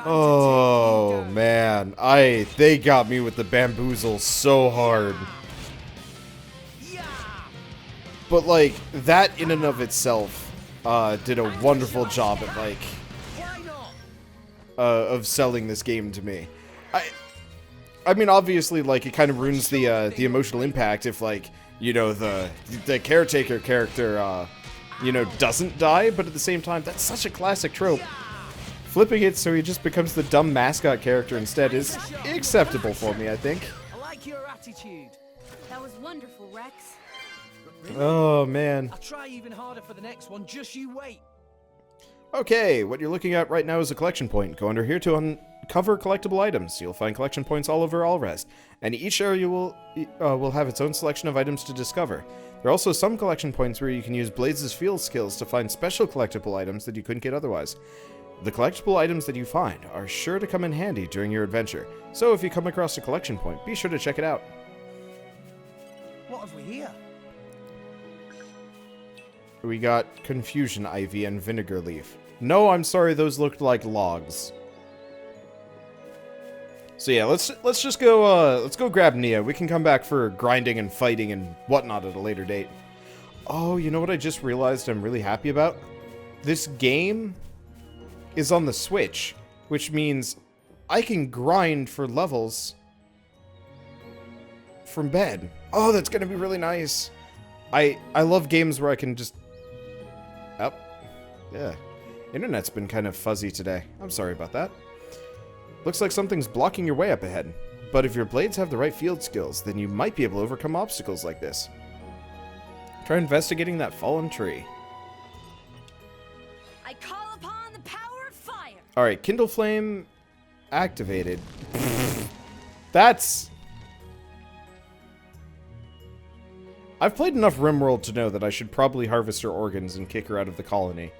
Oh man, they got me with the bamboozle so hard. But like that in and of itself did a wonderful job at like of selling this game to me. I mean, obviously, like it kind of ruins the emotional impact if like you know the caretaker character you know doesn't die, but at the same time that's such a classic trope. Flipping it so he just becomes the dumb mascot character instead is acceptable for me, I think. I like your attitude. That was wonderful, Rex. Really? Oh, man. I'll try even harder for the next one, just you wait. Okay, what you're looking at right now is a collection point. Go under here to uncover collectible items. You'll find collection points all over Alrest, and each area will have its own selection of items to discover. There are also some collection points where you can use Blaze's field skills to find special collectible items that you couldn't get otherwise. The collectible items that you find are sure to come in handy during your adventure, so if you come across a collection point, be sure to check it out. What have we here? We got Confusion Ivy and Vinegar Leaf. No, I'm sorry, those looked like logs. So yeah, let's just go let's go grab Nia. We can come back for grinding and fighting and whatnot at a later date. Oh, you know what I just realized I'm really happy about? This game is on the Switch, which means I can grind for levels from bed. Oh, that's gonna be really nice. I love games where I can just... Oh, yeah. Internet's been kind of fuzzy today. I'm sorry about that. Looks like something's blocking your way up ahead. But if your blades have the right field skills, then you might be able to overcome obstacles like this. Try investigating that fallen tree. I call upon the power of fire. Alright, Kindle Flame activated. That's... I've played enough RimWorld to know that I should probably harvest her organs and kick her out of the colony.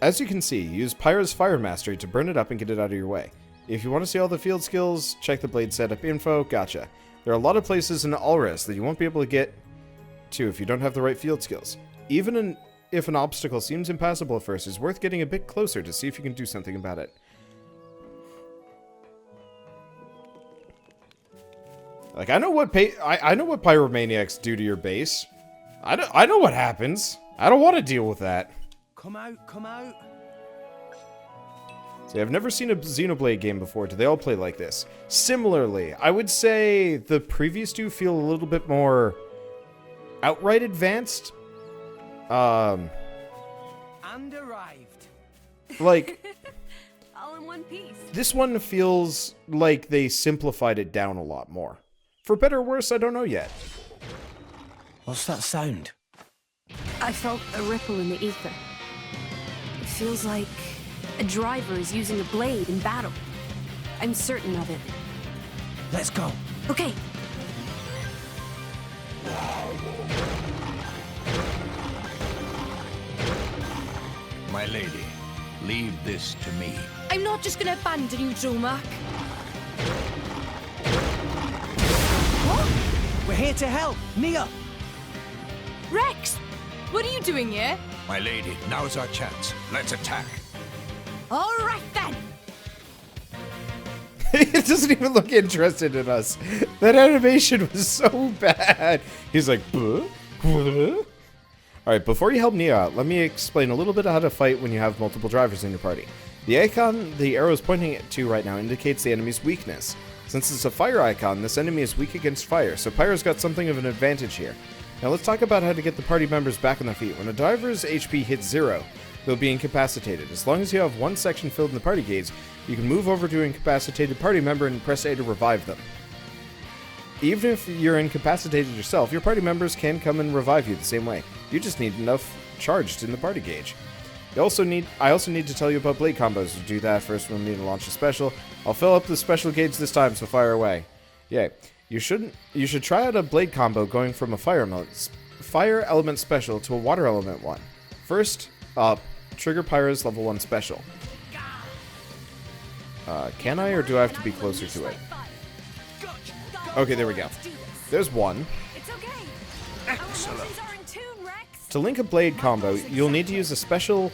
As you can see, use Pyra's Fire Mastery to burn it up and get it out of your way. If you want to see all the field skills, check the blade setup info, gotcha. There are a lot of places in Alrest that you won't be able to get to if you don't have the right field skills. Even if an obstacle seems impassable at first, it's worth getting a bit closer to see if you can do something about it. Like, I know what pyromaniacs do to your base. I know what happens. I don't want to deal with that. Come out, come out. See, I've never seen a Xenoblade game before. Do they all play like this? Similarly, I would say the previous two feel a little bit more outright advanced. And arrived. Like, All in one piece. this one feels like they simplified it down a lot more. For better or worse, I don't know yet. What's that sound? I felt a ripple in the ether. It feels like a driver is using a blade in battle. I'm certain of it. Let's go. Okay. My lady, leave this to me. I'm not just gonna abandon you, Dromark. What? We're here to help. Nia! Rex! What are you doing here? My lady, now's our chance. Let's attack. All right, then. He doesn't even look interested in us. That animation was so bad. He's like, "Buh? Buh?" Alright, before you help Nia out, let me explain a little bit of how to fight when you have multiple drivers in your party. The icon the arrow is pointing to right now indicates the enemy's weakness. Since it's a fire icon, this enemy is weak against fire, so Pyra's got something of an advantage here. Now let's talk about how to get the party members back on their feet. When a driver's HP hits 0, they'll be incapacitated. As long as you have one section filled in the party gates, you can move over to an incapacitated party member and press A to revive them. Even if you're incapacitated yourself, your party members can come and revive you the same way. You just need enough charged in the party gauge. I also need to tell you about blade combos. To do that, first we'll need to launch a special. I'll fill up the special gauge this time, so fire away. Yeah, you should try out a blade combo going from a fire element special to a water element one. First up, trigger Pyra's level 1 special. Can I, or do I have to be closer to it? Okay, there we go. There's one. It's okay. Excellent. Our emotions are in tune, Rex. To link a blade combo, you'll need to use a special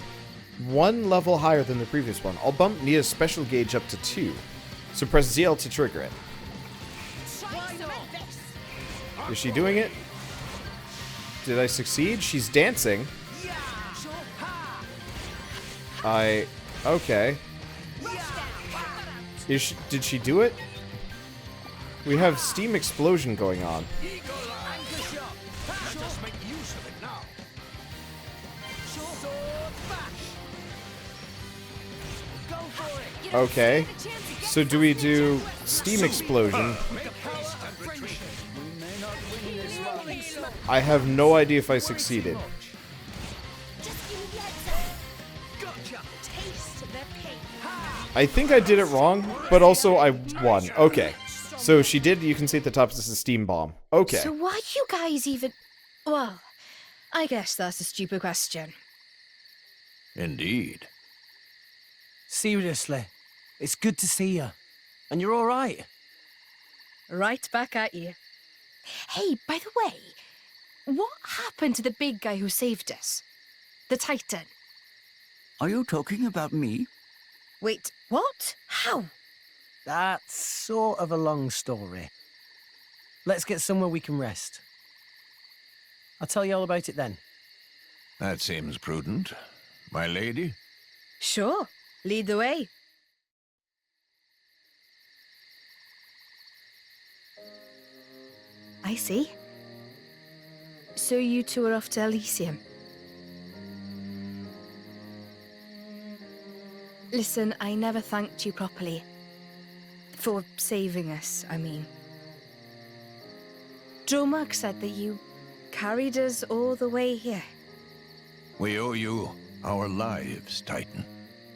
one level higher than the previous one. I'll bump Nia's special gauge up to 2. So press ZL to trigger it. Is she doing it? Did I succeed? She's dancing. Okay. Did she do it? We have steam explosion going on. Okay. So do we do steam explosion? I have no idea if I succeeded. I think I did it wrong, but also I won. Okay. So she did, you can see at the top, this is a steam bomb. Okay. So why you guys even... Well, I guess that's a stupid question. Indeed. Seriously, it's good to see you. And you're all right. Right back at you. Hey, by the way, what happened to the big guy who saved us? The Titan. Are you talking about me? Wait, what? How? That's sort of a long story. Let's get somewhere we can rest. I'll tell you all about it then. That seems prudent. My lady? Sure. Lead the way. I see. So you two are off to Elysium. Listen, I never thanked you properly. For saving us, I mean. Dromag said that you carried us all the way here. We owe you our lives, Titan.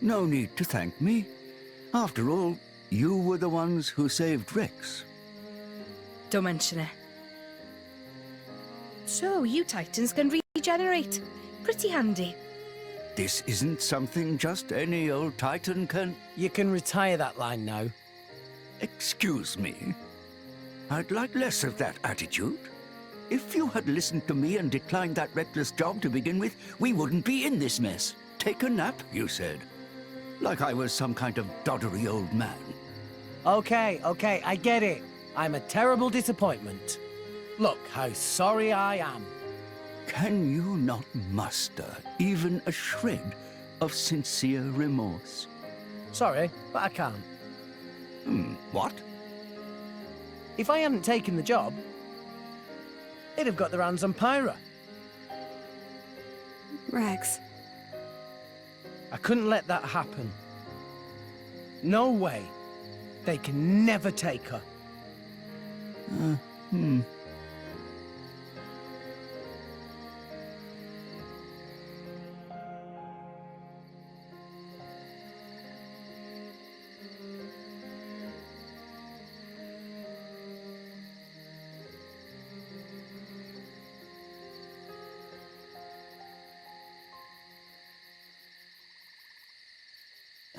No need to thank me. After all, you were the ones who saved Rex. Don't mention it. So, you Titans can regenerate. Pretty handy. This isn't something just any old Titan can... You can retire that line now. Excuse me. I'd like less of that attitude. If you had listened to me and declined that reckless job to begin with, we wouldn't be in this mess. Take a nap, you said. Like I was some kind of doddery old man. Okay, I get it. I'm a terrible disappointment. Look how sorry I am. Can you not muster even a shred of sincere remorse? Sorry, but I can't. What? If I hadn't taken the job, they'd have got their hands on Pyra. Rex. I couldn't let that happen. No way. They can never take her.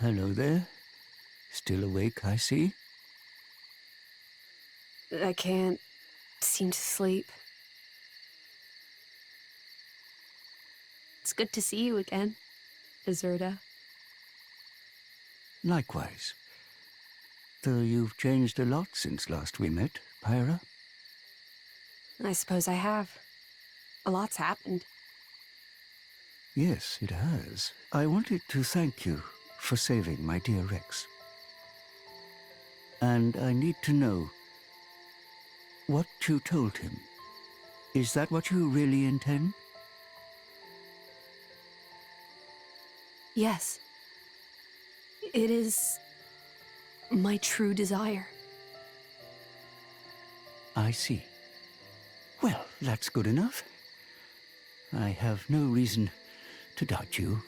Hello there. Still awake, I see. I can't seem to sleep. It's good to see you again, Azurda. Likewise. Though you've changed a lot since last we met, Pyra. I suppose I have. A lot's happened. Yes, it has. I wanted to thank you for saving my dear Rex. And I need to know what you told him. Is that what you really intend? Yes. It is my true desire. I see. Well, that's good enough. I have no reason to doubt you,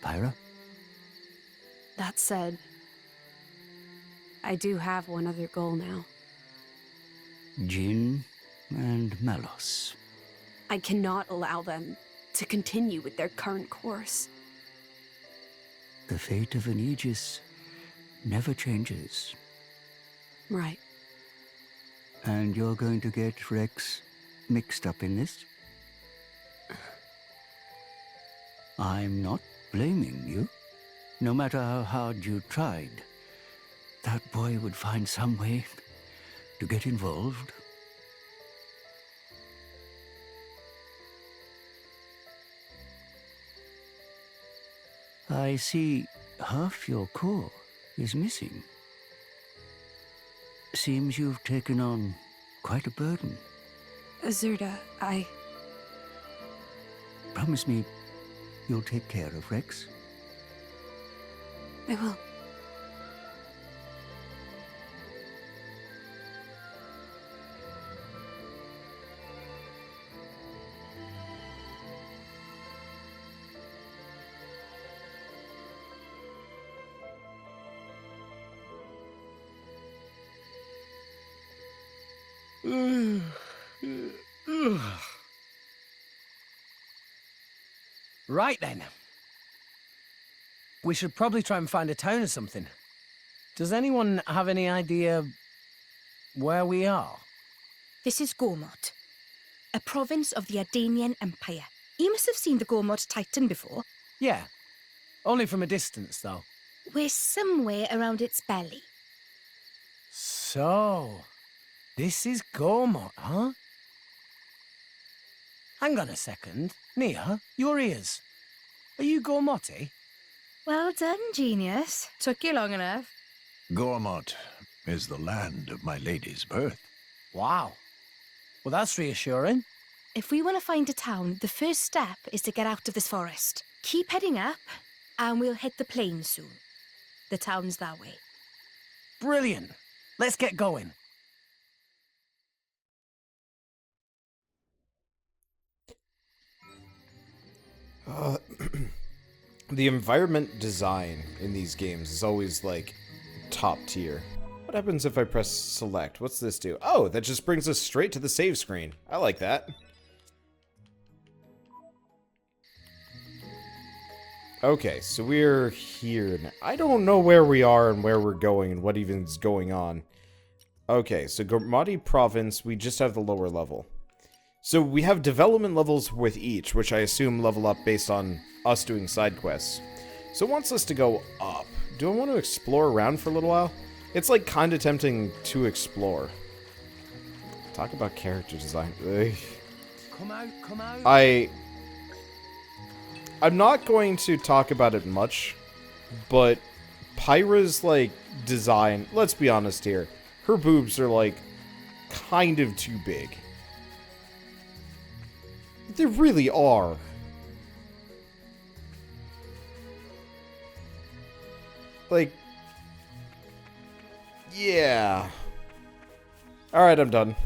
Pyra. That said, I do have one other goal now. Jinn and Malos. I cannot allow them to continue with their current course. The fate of an Aegis never changes. Right. And you're going to get Rex mixed up in this? I'm not blaming you. No matter how hard you tried, that boy would find some way to get involved. I see half your core is missing. Seems you've taken on quite a burden. Azurda, I... Promise me you'll take care of Rex. I will. Right then. We should probably try and find a town or something. Does anyone have any idea where we are? This is Gormott, a province of the Ardanian Empire. You must have seen the Gormott Titan before. Yeah. Only from a distance, though. We're somewhere around its belly. So, this is Gormott, huh? Hang on a second. Nia, your ears. Are you Gormotti? Well done, genius. Took you long enough. Gormott is the land of my lady's birth. Wow. Well, that's reassuring. If we want to find a town, the first step is to get out of this forest. Keep heading up, and we'll hit the plain soon. The town's that way. Brilliant. Let's get going. The environment design in these games is always, like, top tier. What happens if I press select? What's this do? Oh, that just brings us straight to the save screen. I like that. Okay, so we're here now. I don't know where we are and where we're going and what even is going on. Okay, so Gormati Province, we just have the lower level. So we have development levels with each, which I assume level up based on us doing side quests. So it wants us to go up. Do I want to explore around for a little while? It's like kind of tempting to explore. Talk about character design. Ugh. Come out. I'm not going to talk about it much, but Pyra's, like, design, let's be honest here, her boobs are, like, kind of too big. They really are. Like, yeah. Alright, I'm done.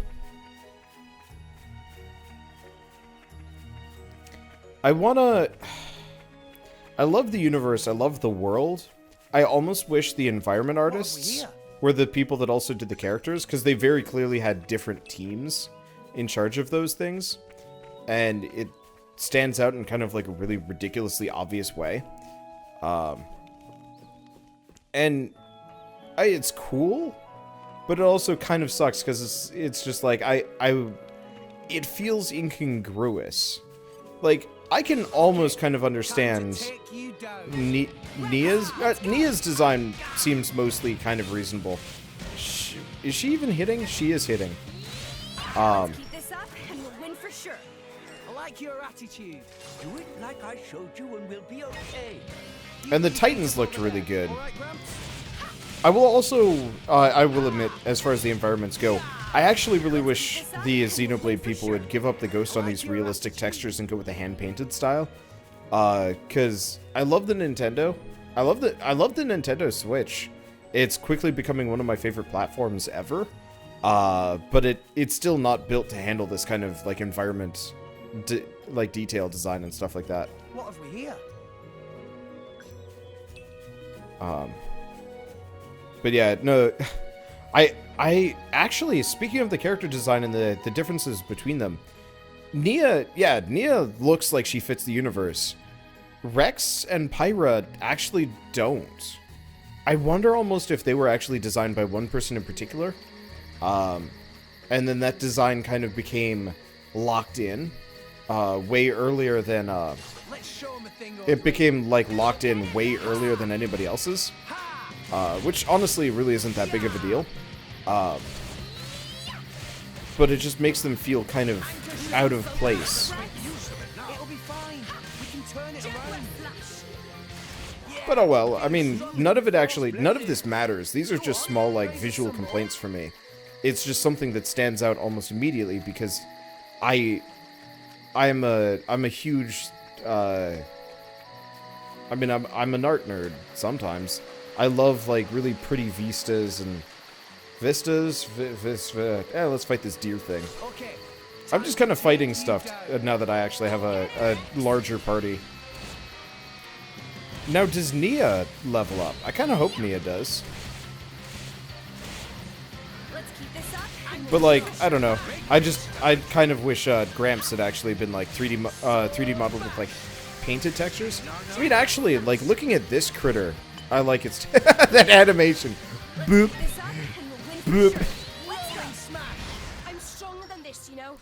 I love the universe, I love the world. I almost wish the environment artists were the people that also did the characters, because they very clearly had different teams in charge of those things. And it stands out in kind of like a really ridiculously obvious way. And it's cool, but it also kind of sucks because it's just like it feels incongruous. Like, I can almost kind of understand Nia's design seems mostly kind of reasonable. Is she even hitting? She is hitting. Keep this up and we'll win for sure. I like your attitude. Do it like I showed you and we'll be okay. And the Titans looked really good. I will also, I will admit, as far as the environments go, I actually really wish the Xenoblade people would give up the ghost on these realistic textures and go with the hand-painted style. Because I love the Nintendo. I love the Nintendo Switch. It's quickly becoming one of my favorite platforms ever. But it's still not built to handle this kind of, like, environment, like, detail design and stuff like that. What have we here? But yeah, no, I actually, speaking of the character design and the differences between them, Nia looks like she fits the universe. Rex and Pyra actually don't. I wonder almost if they were actually designed by one person in particular. And then that design kind of became locked in way earlier than it became like locked in way earlier than anybody else's, which honestly really isn't that big of a deal. But it just makes them feel kind of out of place. But oh well, I mean, none of this matters. These are just small, like, visual complaints for me. It's just something that stands out almost immediately because I'm a huge, I'm an art nerd sometimes. I love, like, really pretty vistas and let's fight this deer thing. I'm just kind of fighting stuff now that I actually have a larger party. Now, does Nia level up? I kind of hope Nia does. But, like, I don't know. I kind of wish Gramps had actually been, like, 3D modeled with, like, painted textures. I mean, actually, like, looking at this critter, I like its... that animation. Boop. Boop.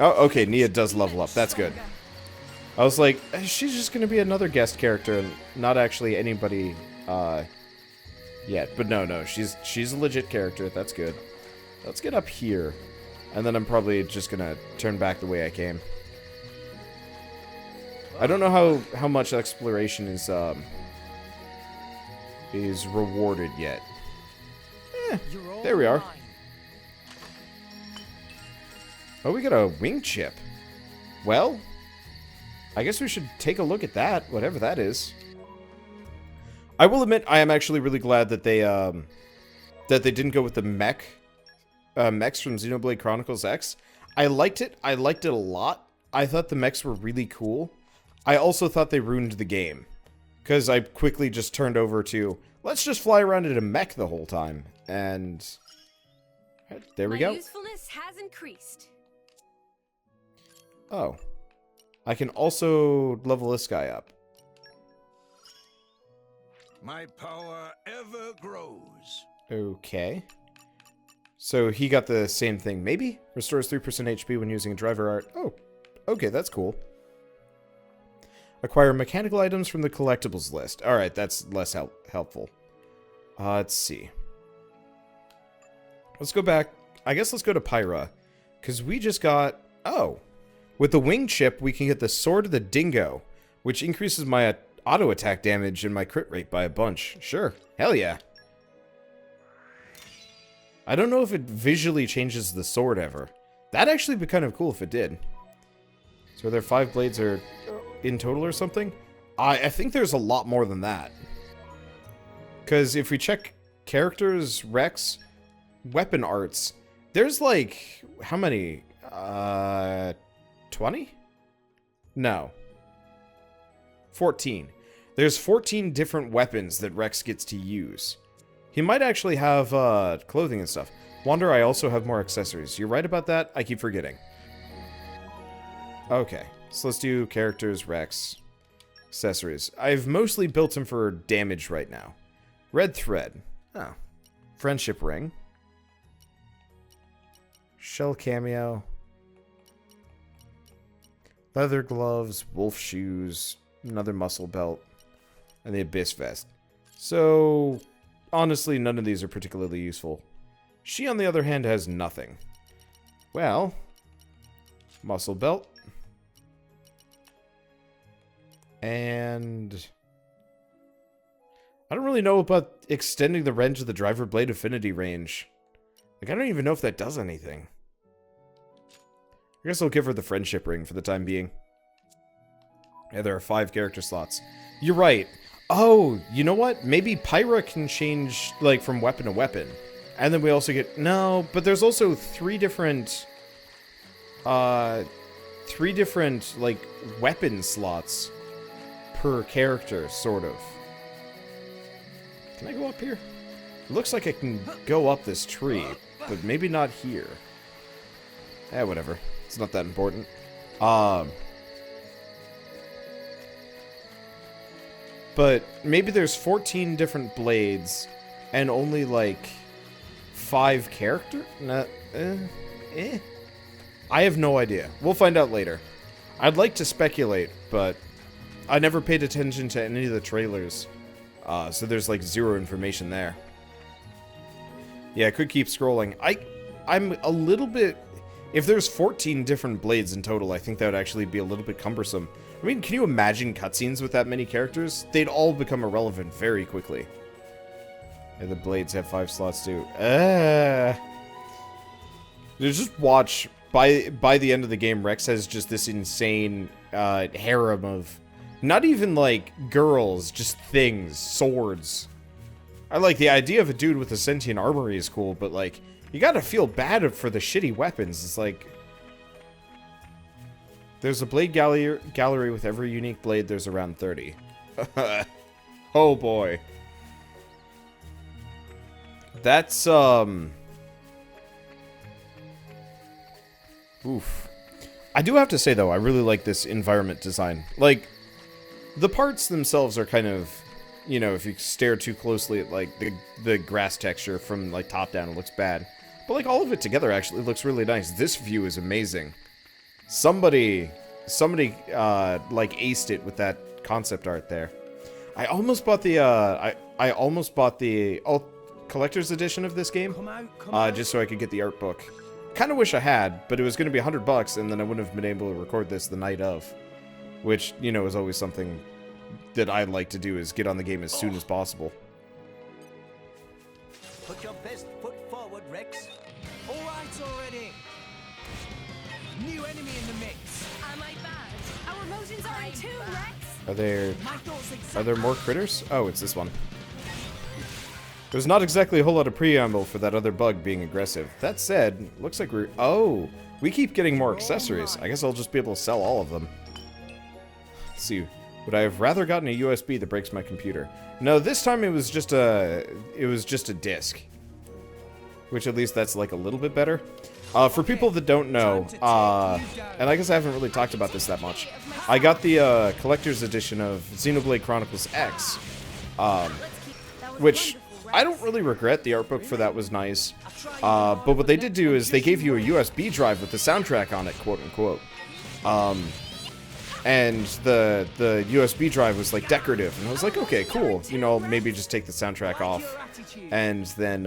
Oh, okay, Nia does level up. That's good. I was like, she's just gonna be another guest character and not actually anybody, yet. But no, she's a legit character. That's good. Let's get up here. And then I'm probably just gonna turn back the way I came. I don't know how much exploration is rewarded yet. There we are. Oh, we got a wing chip. Well, I guess we should take a look at that, whatever that is. I will admit, I am actually really glad that they didn't go with the mechs from Xenoblade Chronicles X. I liked it. I liked it a lot. I thought the mechs were really cool. I also thought they ruined the game, because I quickly just turned over to, let's just fly around in a mech the whole time, and there we go. My usefulness has increased. Oh. I can also level this guy up. My power ever grows. Okay. So he got the same thing, maybe? Restores 3% HP when using a driver art. Oh, okay, that's cool. Acquire mechanical items from the collectibles list. Alright, that's less helpful. Let's see. Let's go back. I guess let's go to Pyra. Because we just got... Oh. With the wing chip, we can get the Sword of the Dingo, which increases my auto attack damage and my crit rate by a bunch. Sure. Hell yeah. I don't know if it visually changes the sword ever. That'd actually be kind of cool if it did. So are there 5 blades or in total or something? I think there's a lot more than that. Because if we check characters, Rex, weapon arts, there's like, how many? 20? No. 14. There's 14 different weapons that Rex gets to use. He might actually have clothing and stuff. Wander, I also have more accessories. You're right about that? I keep forgetting. Okay. So let's do characters, Rex, accessories. I've mostly built him for damage right now. Red thread. Oh. Friendship ring. Shell cameo. Leather gloves, wolf shoes, another muscle belt, and the abyss vest. So, honestly, none of these are particularly useful. She, on the other hand, has nothing. Well, muscle belt. And I don't really know about extending the range of the driver blade affinity range. Like, I don't even know if that does anything. I guess I'll give her the friendship ring for the time being. Yeah, there are 5 character slots. You're right. Oh, you know what? Maybe Pyra can change, like, from weapon to weapon. And then we also get... No, but there's also 3 different... 3 different, like, weapon slots per character, sort of. Can I go up here? It looks like I can go up this tree, but maybe not here. Eh, whatever. It's not that important. But maybe there's 14 different blades and only like 5 character? I have no idea. We'll find out later. I'd like to speculate, but I never paid attention to any of the trailers. So there's like zero information there. Yeah, I could keep scrolling. I'm a little bit... If there's 14 different blades in total, I think that would actually be a little bit cumbersome. I mean, can you imagine cutscenes with that many characters? They'd all become irrelevant very quickly. Yeah, the blades have 5 slots too. Just watch, by the end of the game, Rex has just this insane harem of... Not even, like, girls, just things. Swords. I like the idea of a dude with a sentient armory is cool, but, like, you gotta feel bad for the shitty weapons. It's like... There's a blade gallery with every unique blade. There's around 30. Oh, boy. That's, Oof. I do have to say, though, I really like this environment design. Like, the parts themselves are kind of, you know, if you stare too closely at, like, the grass texture from, like, top down, it looks bad. But, like, all of it together actually looks really nice. This view is amazing. Somebody, like, aced it with that concept art there. I almost bought the, I almost bought the collector's edition of this game, just so I could get the art book. Kind of wish I had, but it was going to be $100, and then I wouldn't have been able to record this the night of. Which, you know, is always something that I like to do, is get on the game as soon as possible. Put your best foot forward, Rex. All right already. New enemy in the mix. Am I bad? Our emotions are in tune, Rex. Are there more critters? Oh, it's this one. There's not exactly a whole lot of preamble for that other bug being aggressive. That said, looks like we're... Oh, we keep getting more accessories. I guess I'll just be able to sell all of them. Let's see. Would I have rather gotten a USB that breaks my computer? No, this time it was just a disc. Which at least that's like a little bit better. For people that don't know, and I guess I haven't really talked about this that much, I got the collector's edition of Xenoblade Chronicles X, which I don't really regret. The art book for that was nice. But what they did do is they gave you a USB drive with the soundtrack on it, quote unquote. And the USB drive was like decorative, and I was like, okay, cool. You know, maybe just take the soundtrack off, and then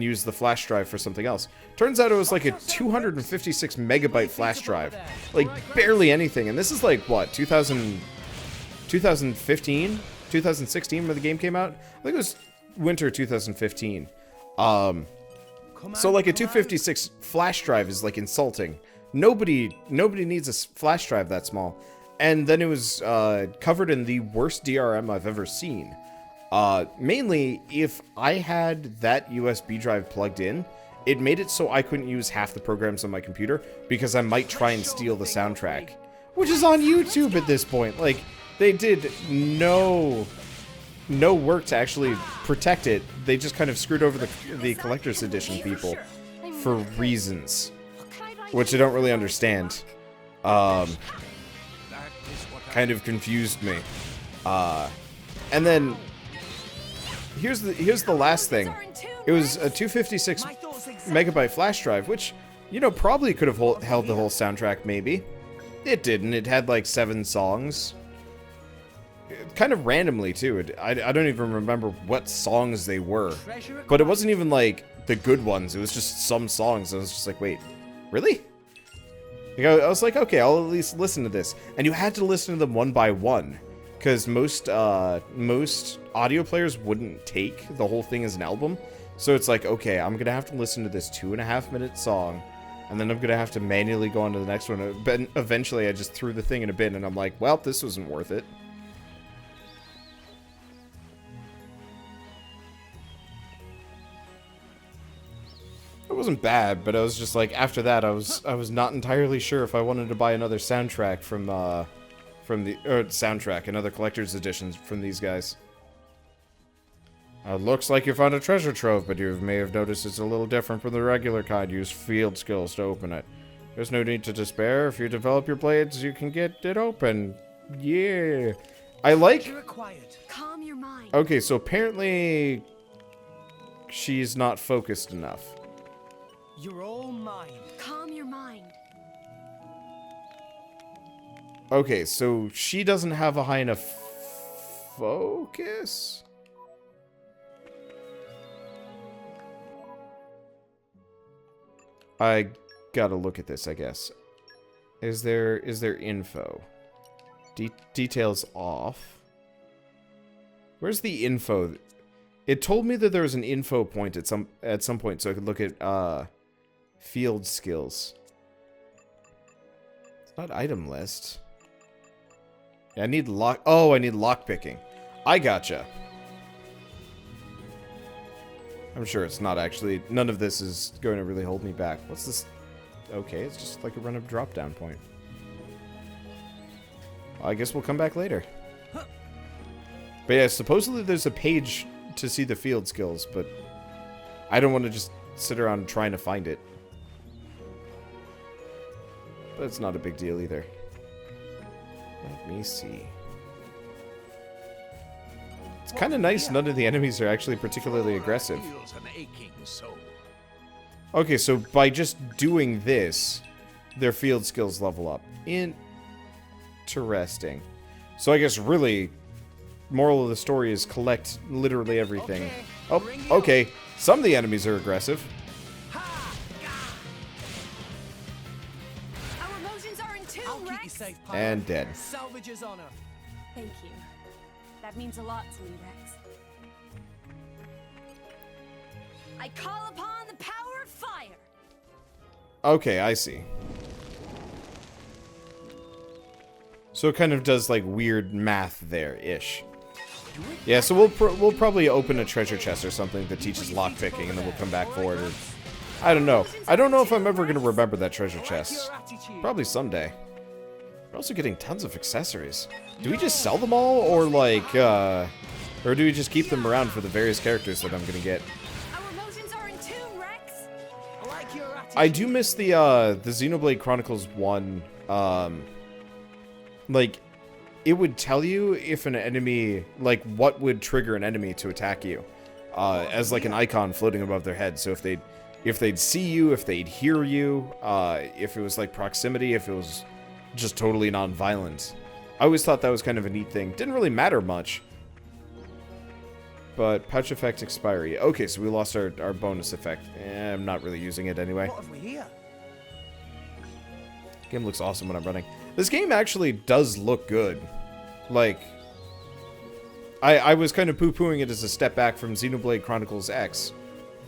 use the flash drive for something else. Turns out it was like a 256 megabyte flash drive, like barely anything. And this is like what, 2015, 2016 when the game came out. I think it was winter 2015. So like a 256 flash drive is like insulting. Nobody needs a flash drive that small. And then it was covered in the worst DRM I've ever seen. Mainly, if I had that USB drive plugged in, it made it so I couldn't use half the programs on my computer because I might try and steal the soundtrack. Which is on YouTube at this point. Like, they did no work to actually protect it. They just kind of screwed over the collector's edition people for reasons. Which I don't really understand. Kind of confused me. And then here's the last thing. It was a 256 megabyte flash drive, which, you know, probably could have held the whole soundtrack, maybe. It didn't. It had like 7 songs. Kind of randomly, too. I don't even remember what songs they were. But it wasn't even like the good ones. It was just some songs. I was just like, wait, really? Like, I was like, okay, I'll at least listen to this. And you had to listen to them one by one. Because most audio players wouldn't take the whole thing as an album. So it's like, okay, I'm going to have to listen to this 2.5-minute song. And then I'm going to have to manually go on to the next one. But eventually I just threw the thing in a bin and I'm like, well, this wasn't worth it. It wasn't bad, but I was just like, after that, I was not entirely sure if I wanted to buy another soundtrack from another collector's edition from these guys. Looks like you found a treasure trove, but you may have noticed it's a little different from the regular kind. Use field skills to open it. There's no need to despair. If you develop your blades, you can get it open. Yeah. I like... Calm your mind. Okay, so apparently she's not focused enough. You're all mine. Calm your mind. Okay, so she doesn't have a high enough focus? I gotta look at this, I guess. Is there info? Details off. Where's the info? It told me that there was an info point at some point, so I could look at field skills. It's not item list. Yeah, I need lock. Oh, I need lock picking. I gotcha. I'm sure it's not actually. None of this is going to really hold me back. What's this? Okay, it's just like a random drop down point. I guess we'll come back later. But yeah, supposedly there's a page to see the field skills, but I don't want to just sit around trying to find it. But it's not a big deal either. Let me see. It's kind of nice none of the enemies are actually particularly aggressive. Okay, so by just doing this, their field skills level up. Interesting. So I guess really, moral of the story is collect literally everything. Oh, okay. Some of the enemies are aggressive. Our emotions are in tune, I'll keep you Rex. safe, Pyra. And dead. Salvage's honor. Thank you. That means a lot to me, Rex. I call upon the power of fire. Okay, I see. So it kind of does like weird math there-ish. Yeah, so we'll probably open a treasure chest or something that teaches lockpicking, and then we'll come back for it. Or, I don't know. I don't know if I'm ever going to remember that treasure chest. Probably someday. We're also getting tons of accessories. Do we just sell them all, or like, or do we just keep them around for the various characters that I'm going to get? Our emotions are in tune, Rex. I like your attitude. I do miss the Xenoblade Chronicles 1, like, it would tell you if an enemy, like, what would trigger an enemy to attack you, as like an icon floating above their head. So if they'd see you, if they'd hear you, if it was like proximity, if it was just totally non-violent. I always thought that was kind of a neat thing. Didn't really matter much. But pouch effect expiry. Okay, so we lost our bonus effect. I'm not really using it anyway. What have we here? Game looks awesome when I'm running. This game actually does look good. Like, I was kind of poo-pooing it as a step back from Xenoblade Chronicles X,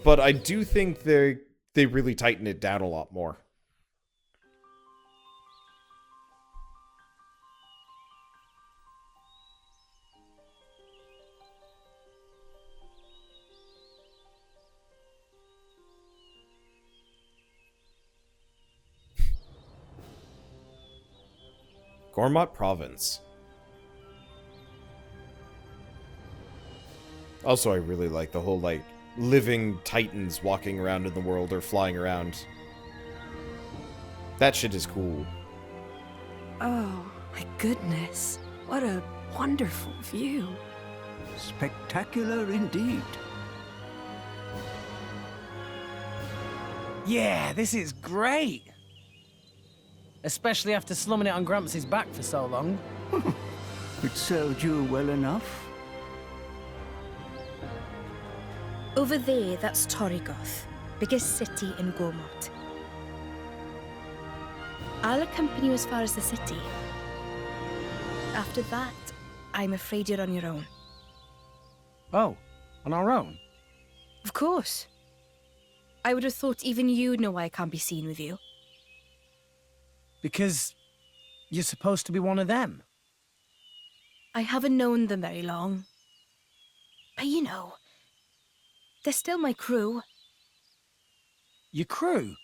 but I do think they really tighten it down a lot more. Gormott Province. Also, I really like the whole, like, living titans walking around in the world or flying around. That shit is cool. Oh, my goodness. What a wonderful view. Spectacular indeed. Yeah, this is great. Especially after slumming it on Gramps' back for so long. It served you well enough. Over there, that's Torigoth, biggest city in Gormott. I'll accompany you as far as the city. After that, I'm afraid you're on your own. Oh, on our own? Of course. I would have thought even you'd know why I can't be seen with you. Because you're supposed to be one of them. I haven't known them very long. But you know, they're still my crew. Your crew?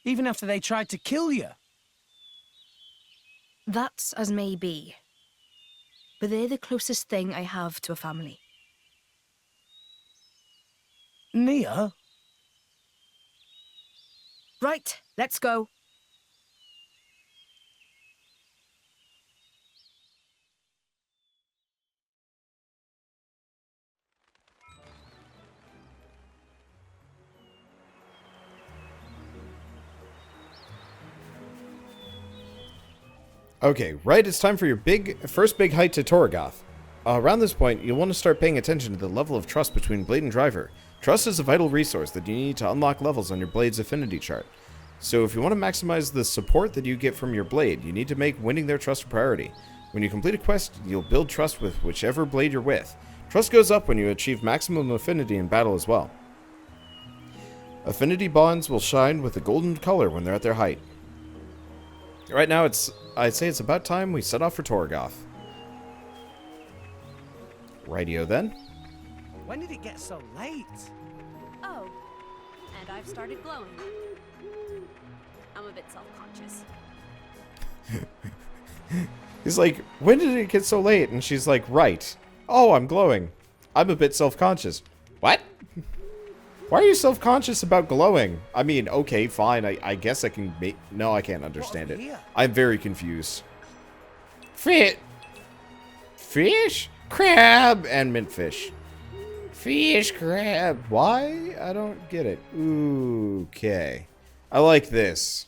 Even after they tried to kill you? That's as may be. But they're the closest thing I have to a family. Nia? Right, let's go. Okay, right, it's time for your first big hike to Torigoth. Around this point, you'll want to start paying attention to the level of trust between blade and driver. Trust is a vital resource that you need to unlock levels on your blade's affinity chart. So if you want to maximize the support that you get from your blade, you need to make winning their trust a priority. When you complete a quest, you'll build trust with whichever blade you're with. Trust goes up when you achieve maximum affinity in battle as well. Affinity bonds will shine with a golden color when they're at their height. Right now, I'd say it's about time we set off for Torigoth. Rightio then. When did it get so late? Oh, and I've started glowing. I'm a bit self-conscious. He's like, when did it get so late? And she's like, right. Oh, I'm glowing. I'm a bit self-conscious. What? Why are you self-conscious about glowing? I mean, okay, fine. I guess I can make... No, I can't understand it. I'm very confused. Fish? Crab and mint fish. Fish, crab. Why? I don't get it. Okay. I like this.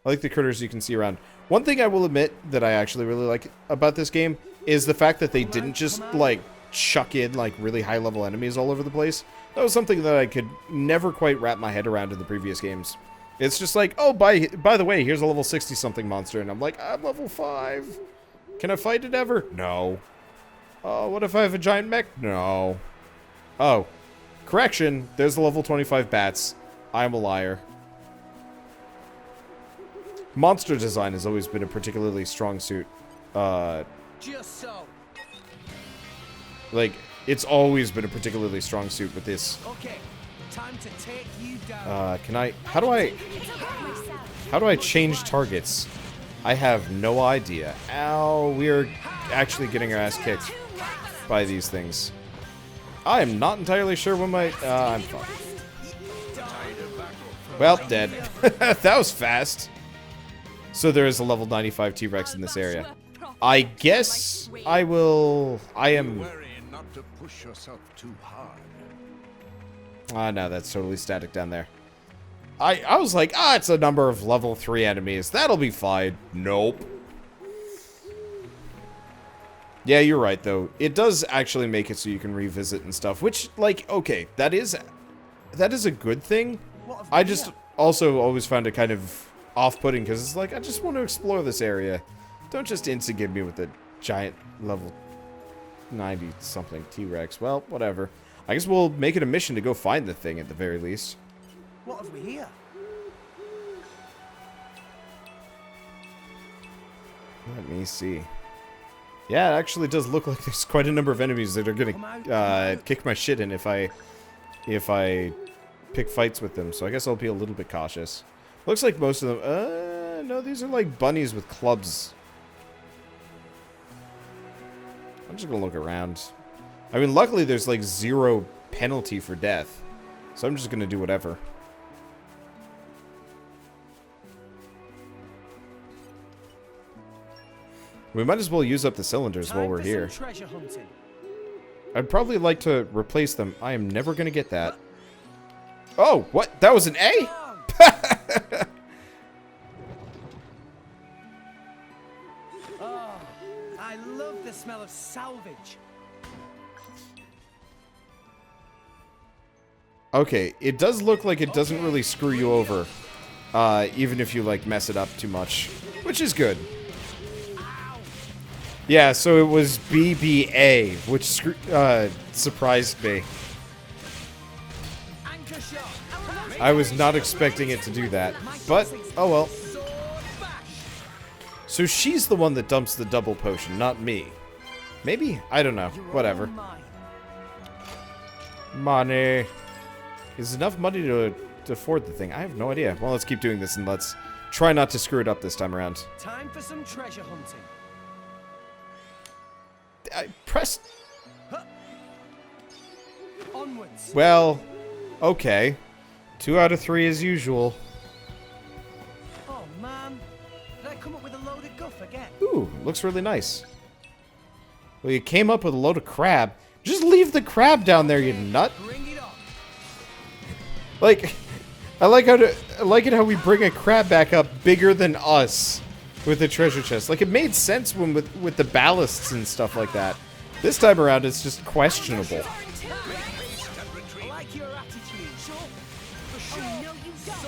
I like the critters you can see around. One thing I will admit that I actually really like about this game is the fact that they didn't just, like, chuck in, like, really high-level enemies all over the place. That was something that I could never quite wrap my head around in the previous games. It's just like, oh, by the way, here's a level 60-something monster, and I'm like, I'm level 5. Can I fight it ever? No. Oh, what if I have a giant mech? No. Oh. Correction, there's the level 25 bats. I'm a liar. Monster design has always been a particularly strong suit. Just so. Like, it's always been a particularly strong suit with this. Okay, time to take you down. How do I change targets? I have no idea. Ow, we are actually getting our ass kicked by these things. I am not entirely sure when my, I'm fucked. Well, dead. That was fast. So there is a level 95 T-Rex in this area. I guess I am... Worry not to push yourself too hard. No, that's totally static down there. I was like, it's a number of level 3 enemies. That'll be fine. Nope. Yeah, you're right, though. It does actually make it so you can revisit and stuff, which, like, okay, that is a good thing. I just also always found it kind of off-putting, because it's like, I just want to explore this area. Don't just instigate me with a giant level 90-something T-Rex. Well, whatever. I guess we'll make it a mission to go find the thing at the very least. What have we here? Let me see. Yeah, it actually does look like there's quite a number of enemies that are gonna kick my shit in if I pick fights with them. So I guess I'll be a little bit cautious. Looks like most of them... no, these are like bunnies with clubs. I'm just gonna look around. I mean, luckily there's like 0 penalty for death. So I'm just gonna do whatever. We might as well use up the cylinders while we're here. Treasure hunting. I'd probably like to replace them. I am never gonna get that. Oh, what? That was an A? Oh, I love the smell of salvage. Okay, it does look like it doesn't really screw you over. Even if you, like, mess it up too much. Which is good. Yeah, so it was BBA, which surprised me. I was not expecting it to do that, but oh well. So she's the one that dumps the double potion, not me. Maybe? I don't know. Whatever. Money. Is enough money to afford the thing? I have no idea. Well, let's keep doing this and let's try not to screw it up this time around. Time for some treasure hunting. I pressed... Onwards. Well, okay. 2 out of 3 as usual. Oh man, did I come up with a load of guff again? Ooh, looks really nice. Well, you came up with a load of crab. Just leave the crab down there, you nut. Bring it on. Like, I like it how we bring a crab back up bigger than us. with the treasure chest. Like, it made sense when with the ballasts and stuff like that. This time around, it's just questionable.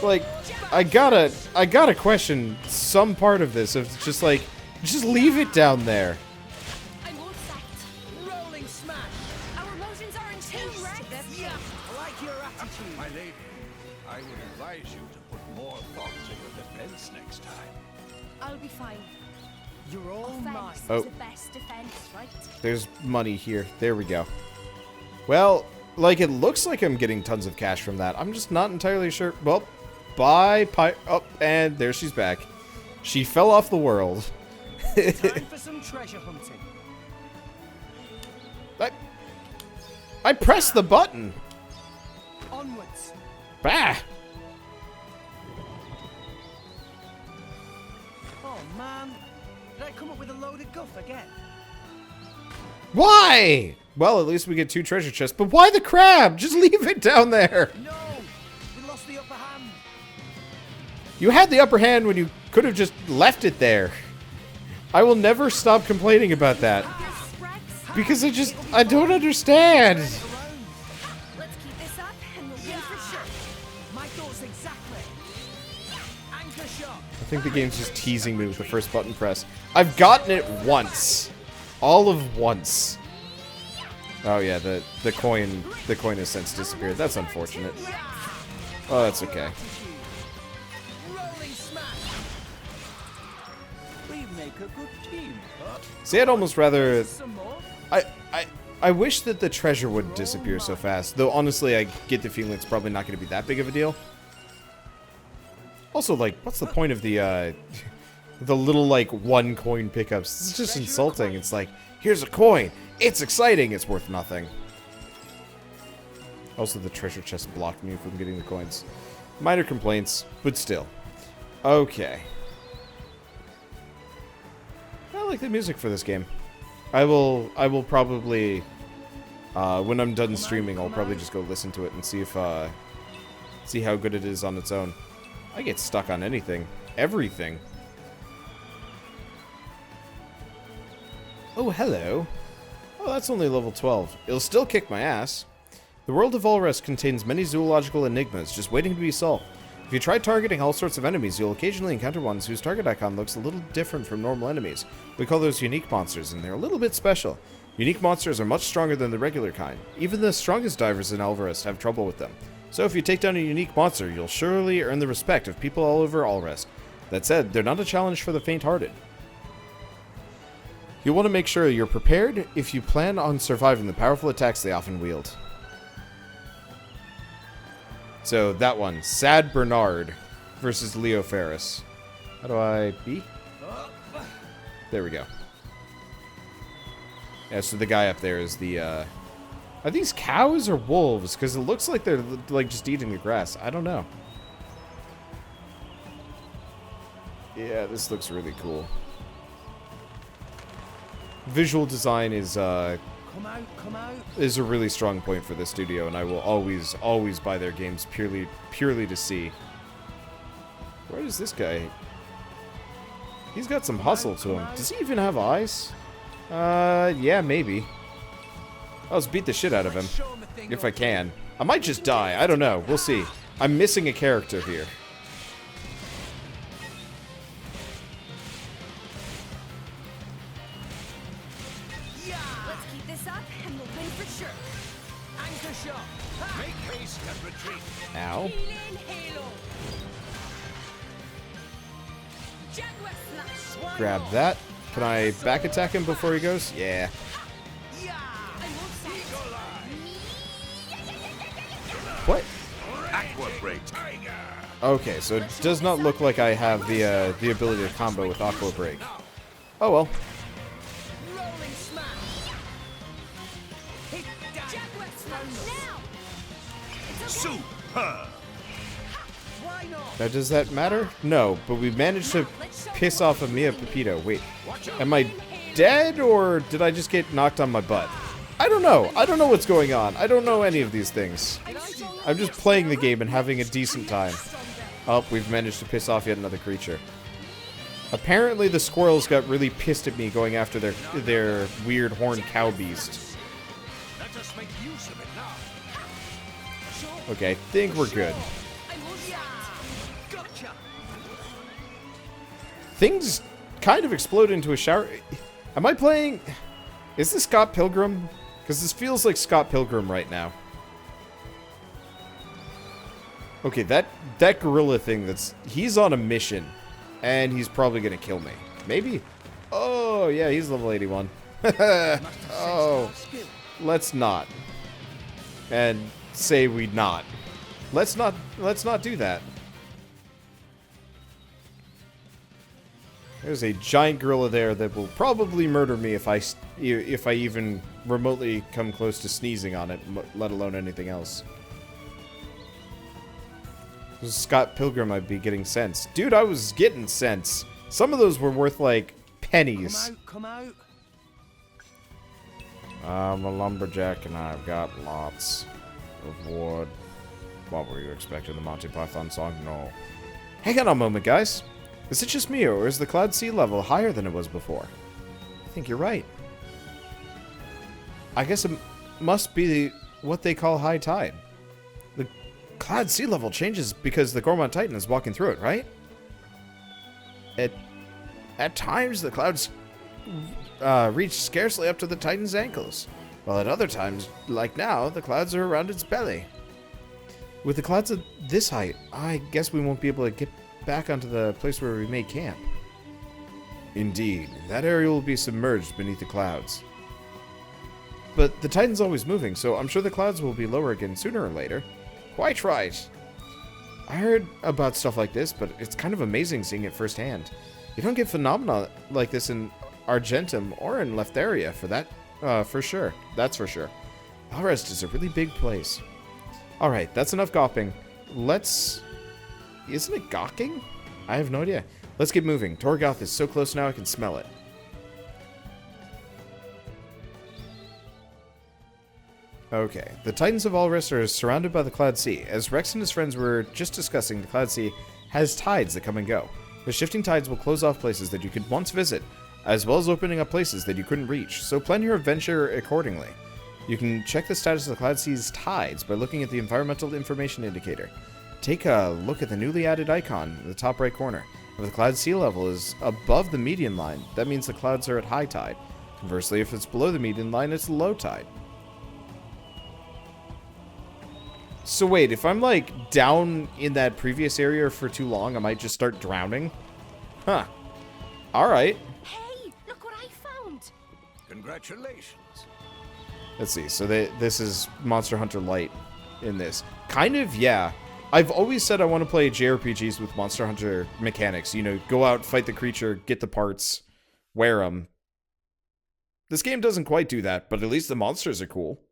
Like, I gotta question some part of this. Of just like, just leave it down there. My lady, I would advise you to put more thought to your defense next time. I'll be fine. You're all mine. Offense Oh. is the best defense, right? There's money here. There we go. Well, like, it looks like I'm getting tons of cash from that. I'm just not entirely sure. Well, bye, Oh, and there she's back. She fell off the world. Time for some treasure hunting. I pressed the button. Onwards. Bah! Oh man, did I come up with a load of guff again? Why? Well, at least we get 2 treasure chests. But why the crab? Just leave it down there. No, we lost the upper hand. You had the upper hand when you could have just left it there. I will never stop complaining about that. Because I don't understand. Let's keep this up and we'll win for sure. My thoughts exactly. Anchor shot. I think the game's just teasing me with the first button press. I've gotten it once. All of once. Oh yeah, the coin has since disappeared. That's unfortunate. Oh, that's okay. Rolling smash. We make a good team. See, I'd almost rather... Some more. I wish that the treasure wouldn't disappear so fast. Though, honestly, I get the feeling it's probably not going to be that big of a deal. Also, like, what's the point of the little, like, 1 coin pickups? It's just insulting. It's like, here's a coin. It's exciting. It's worth nothing. Also, the treasure chest blocked me from getting the coins. Minor complaints, but still. Okay. I like the music for this game. I will probably, when I'm done streaming, I'll probably just go listen to it and see if, see how good it is on its own. I get stuck on anything. Everything. Oh, hello. Oh, that's only level 12. It'll still kick my ass. The world of Alrest contains many zoological enigmas just waiting to be solved. If you try targeting all sorts of enemies, you'll occasionally encounter ones whose target icon looks a little different from normal enemies. We call those unique monsters, and they're a little bit special. Unique monsters are much stronger than the regular kind. Even the strongest divers in Alrest have trouble with them. So if you take down a unique monster, you'll surely earn the respect of people all over Alrest. That said, they're not a challenge for the faint-hearted. You'll want to make sure you're prepared if you plan on surviving the powerful attacks they often wield. So, that one. Sad Bernard versus Leo Ferris. How do I beat? There we go. Yeah, so the guy up there is the, Are these cows or wolves? Because it looks like they're, like, just eating the grass. I don't know. Yeah, this looks really cool. Visual design is, Come out. is a really strong point for this studio, and I will always buy their games purely to see. Where is this guy? He's got some hustle to him. Does he even have eyes? Yeah, maybe. I'll just beat the shit out of him. If I can. I might just die. I don't know. We'll see. I'm missing a character here. Let's keep this up and we'll win for sure. Anchor shot. Make haste and retreat. Ow. Healing halo. Jaguar slash. Grab that. Can I back attack him before he goes? Yeah. I won't What? Aqua break. Okay, so it does not look like I have the ability to combo with Aqua Break. Oh well. Rolling smash. Hit down. Jaguar slash now. It's okay. Super. Why not? Now, does that matter? No, but we managed to piss off a Mia Pepito. Wait, am I dead or did I just get knocked on my butt? I don't know. I don't know what's going on. I don't know any of these things. I'm just playing the game and having a decent time. Oh, we've managed to piss off yet another creature. Apparently the squirrels got really pissed at me going after their weird horned cow beast. Let us make use of it now. Okay, I think we're good. Gotcha. Things kind of explode into a shower. Am I playing... Is this Scott Pilgrim? Because this feels like Scott Pilgrim right now. Okay, that gorilla thing, he's on a mission. And he's probably going to kill me. Maybe? Oh, yeah, he's level 81. Oh, let's not. And say we'd not. Let's not do that. There's a giant gorilla there that will probably murder me if I even remotely come close to sneezing on it, let alone anything else. Scott Pilgrim, I'd be getting cents. Dude, I was getting cents. Some of those were worth, like, pennies. Come out. I'm a lumberjack and I've got lots of wood. What were you expecting, the Monty Python song? No. Hang on a moment, guys. Is it just me, or is the cloud sea level higher than it was before? I think you're right. I guess it must be what they call high tide. The cloud sea level changes because the Gormont Titan is walking through it, right? At times, the clouds reach scarcely up to the Titan's ankles, while at other times, like now, the clouds are around its belly. With the clouds at this height, I guess we won't be able to get back onto the place where we made camp. Indeed, that area will be submerged beneath the clouds. But the Titan's always moving, so I'm sure the clouds will be lower again sooner or later. Quite right. I heard about stuff like this, but it's kind of amazing seeing it firsthand. You don't get phenomena like this in Argentum or in Leftheria for that, for sure. That's for sure. Alrest is a really big place. Alright, that's enough gawping. Isn't it gawking? I have no idea. Let's get moving. Torigoth is so close now I can smell it. Okay, the Titans of Alrest are surrounded by the Cloud Sea. As Rex and his friends were just discussing, the Cloud Sea has tides that come and go. The shifting tides will close off places that you could once visit, as well as opening up places that you couldn't reach, so plan your adventure accordingly. You can check the status of the Cloud Sea's tides by looking at the Environmental Information Indicator. Take a look at the newly added icon in the top right corner. If the cloud sea level is above the median line, that means the clouds are at high tide. Conversely, if it's below the median line, it's low tide. So wait, if I'm like down in that previous area for too long, I might just start drowning? Huh. Alright. Hey, look what I found. Congratulations. Let's see, so this is Monster Hunter Lite in this. Kind of, yeah. I've always said I want to play JRPGs with Monster Hunter mechanics. You know, go out, fight the creature, get the parts, wear them. This game doesn't quite do that, but at least the monsters are cool.